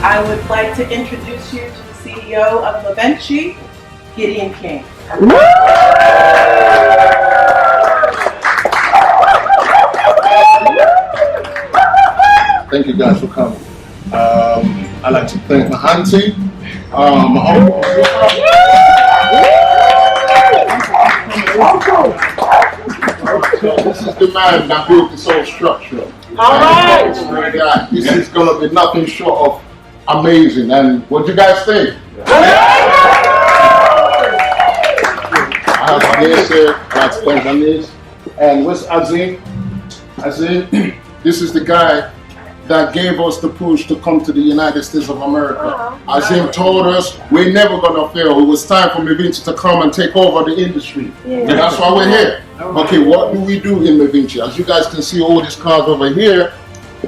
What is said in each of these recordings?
I would like to introduce you to the CEO of Mayvinci, Gideon King. Thank you guys for coming. I'd like to thank my auntie, my uncle. This is the man that built this whole structure. All right. This is going to be nothing short of amazing. And what do you guys think? I have my niece here. I'd like to thank my niece. And where's Azim? Azim, this is the guy that gave us the push to come to the United States of America. Azim told us we're never gonna fail. It was time for Mayvinci to come and take over the industry. And that's why we're here. Okay, what do we do in Mayvinci? As you guys can see all these cars over here.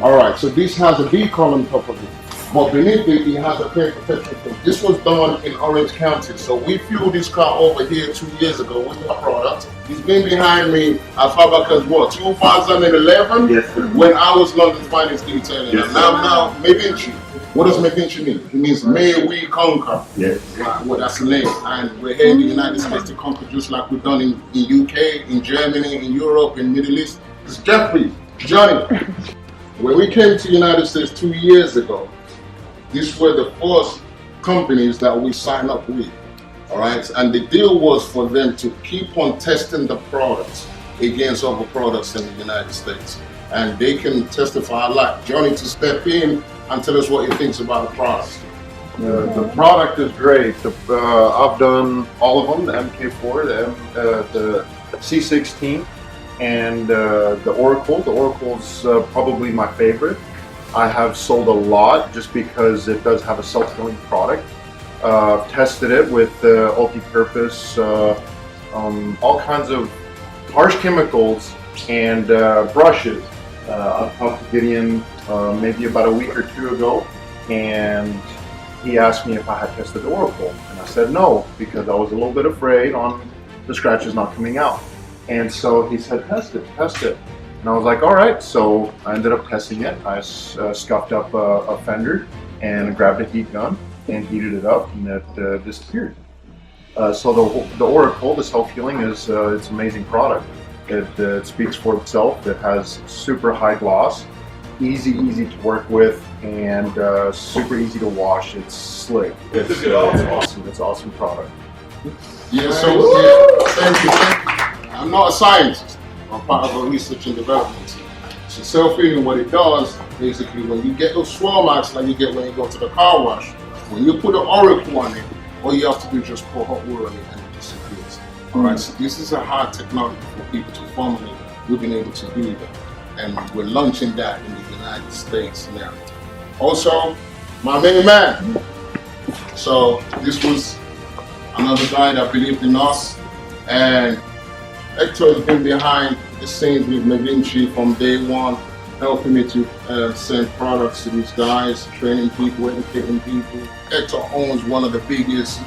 All right, so this has a decal on top of it. But beneath it, it has a paint protection film. This was done in Orange County. So we flew this car over here 2 years ago with our product. It's been behind me as far back as what, 2011? Yes, sir. When I was London Finance Detailing. Yes, and now Mayvinci. What does Mayvinci mean? It means may we conquer. Yes. Well, that's the name. And we're here in the United States to conquer just like we've done in UK, in Germany, in Europe, in Middle East. It's Jeffrey, Johnny. When we came to the United States 2 years ago, these were the first companies that we signed up with, all right? And the deal was for them to keep on testing the products against other products in the United States. And they can testify. I'd like Johnny to step in and tell us what he thinks about the product. The product is great. I've done all of them, the MK4, the C16, and the Oracle. The Oracle is probably my favorite. I have sold a lot just because it does have a self-healing product. Tested it with multi-purpose, all kinds of harsh chemicals and brushes. I talked to Gideon maybe about a week or two ago, and he asked me if I had tested the Oracle, and I said no, because I was a little bit afraid on the scratches not coming out. And so he said, test it. And I was like, all right. So I ended up testing it. I scuffed up a fender and grabbed a heat gun and heated it up, and it disappeared. So the Oracle, the self-healing, is it's an amazing product. It speaks for itself. It has super high gloss, easy to work with, and super easy to wash. It's slick. It's awesome. It's an awesome product. Yeah, so thank you. I'm not a scientist. I'm part of a research and development team. So self-healing, what it does, basically, when you get those swirl marks like you get when you go to the car wash, when you put an Oracle on it, all you have to do is just pour hot water on it and it disappears. All right, so this is a hard technology for people to formulate. We've been able to do that, and we're launching that in the United States now. Also, my main man. So this was another guy that believed in us, and Hector has been behind the scenes with Mayvinci from day one, helping me to send products to these guys, training people, educating people. Hector owns one of the biggest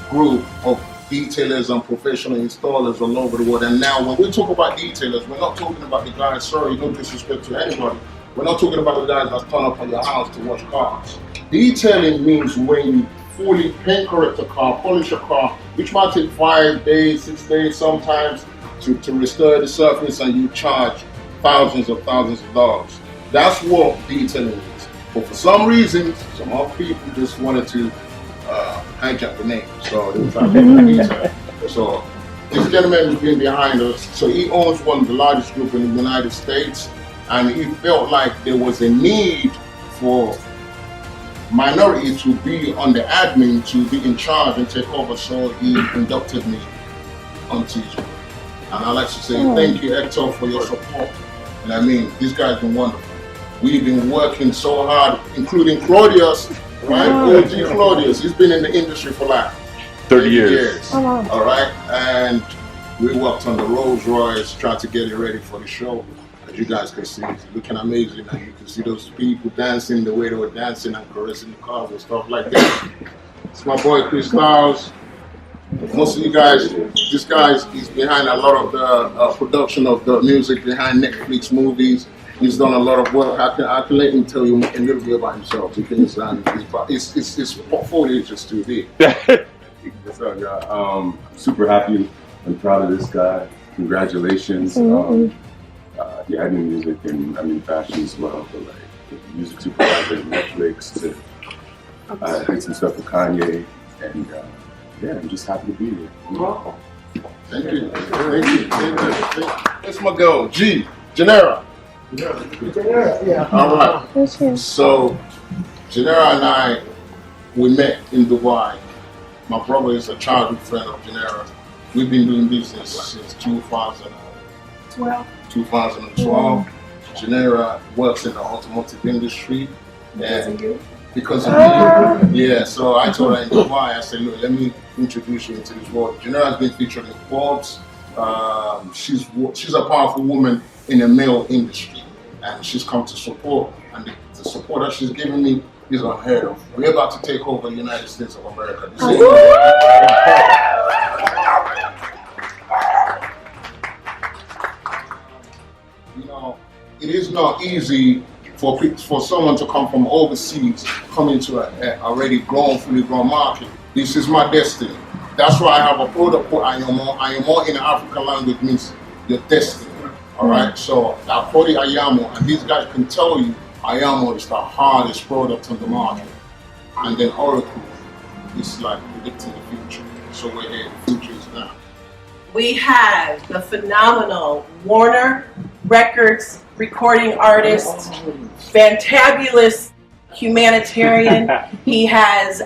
group of detailers and professional installers all over the world. And now when we talk about detailers, we're not talking about the guys, sorry, no disrespect to anybody, we're not talking about the guys that turn up at your house to wash cars. Detailing means when you fully paint correct a car, polish a car, which might take 5 days, 6 days sometimes to restore the surface, and you charge thousands of dollars. That's what detailing is. But for some reason, some other people just wanted to hijack the name. So they were trying to make it detail. So this gentleman has been behind us. So he owns one of the largest groups in the United States, and he felt like there was a need for minority to be on the admin, to be in charge and take over, so he inducted me onto his group. And I'd like to say thank you, Hector, for your support. And I mean, this guy's been wonderful. We've been working so hard, including Claudius, right? OG Claudius, he's been in the industry for like 30 years. All right, and we worked on the Rolls Royce, trying to get it ready for the show. As you guys can see, it's looking amazing, and you can see those people dancing the way they were dancing and caressing the cars and stuff like that. It's my boy Chris Styles. Most of you guys, this guy is behind a lot of the production of the music behind Netflix movies. he's done a lot of work. I can let him tell you a little bit about himself because his portfolio is just too big. What's up, y'all? Super happy and proud of this guy. Congratulations. Yeah, I do music and I mean fashion as well, but like music supervisor at Netflix to I did some stuff with Kanye, and yeah, I'm just happy to be here. Thank you. That's my girl, G. Janera. Yeah. All right. So, Janera and I, we met in Dubai. My brother is a childhood friend of Janera. We've been doing business since 2012. Janera works in the automotive industry. And because of me, yeah. So I told her in Dubai, I said, look, let me introduce you into this world. Janera has been featured in Forbes. She's a powerful woman in the male industry, and she's come to support. And the support that she's given me is unheard of. We're about to take over the United States of America. You know, it is not easy for someone to come from overseas, come into a already grown, fully grown market. This is my destiny. That's why I have a product called Ayamo in the African language means your destiny. All right, so I call it Ayamo, and these guys can tell you Ayamo is the hardest product on the market. And then Oracle is like predicting the future. So we're here, the future is now. We have the phenomenal Warner Records recording artist, fantabulous humanitarian. He has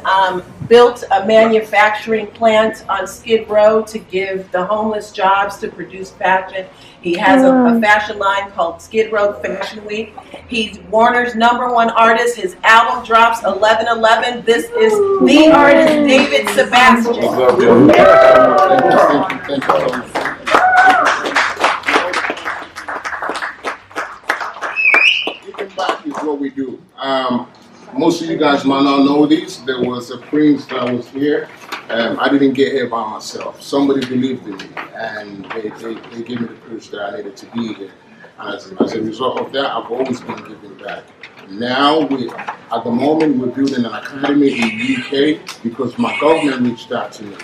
built a manufacturing plant on Skid Row to give the homeless jobs to produce fashion. He has a fashion line called Skid Row Fashion Week. He's Warner's #1 artist. His album drops 11/11. This is the artist, David Sebastian. Giving back is what we do. Most of you guys might not know this. There was a prince that was here. I didn't get here by myself. Somebody believed in me, and they gave me the push that I needed to be here. As a result of that, I've always been giving back. Now, at the moment, we're building an academy in the UK because my government reached out to me.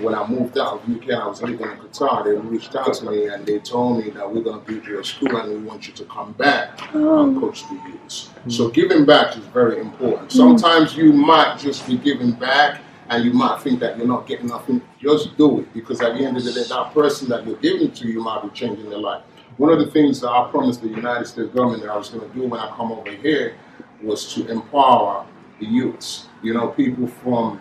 When I moved out of UK, I was living in Qatar. They reached out to me and they told me that we're going to build you a school and we want you to come back and coach the youths. So giving back is very important. Sometimes you might just be giving back and you might think that you're not getting nothing. Just do it, because at the end of the day, that person that you're giving to, you might be changing their life. One of the things that I promised the United States government that I was going to do when I come over here was to empower the youths. You know, people from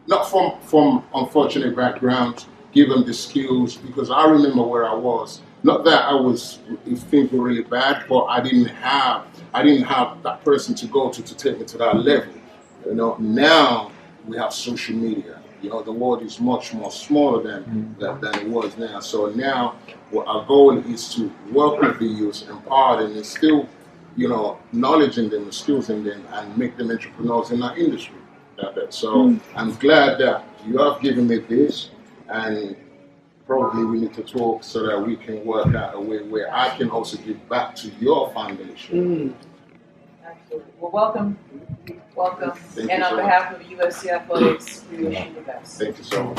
not from unfortunate backgrounds, give them the skills, because I remember where I was. Not that I was, if things were really bad, but I didn't have that person to go to take me to that level. You know, now we have social media. You know, the world is much more smaller than it was now. So now, our goal is to work with the youth, empower them, and instill, you know, knowledge in them, skills in them, and make them entrepreneurs in our industry. So I'm glad that you have given me this, and probably we need to talk so that we can work out a way where I can also give back to your foundation. Absolutely. Well, welcome. Thank And you on so behalf of USC Athletics, we wish you the best. Thank you so much.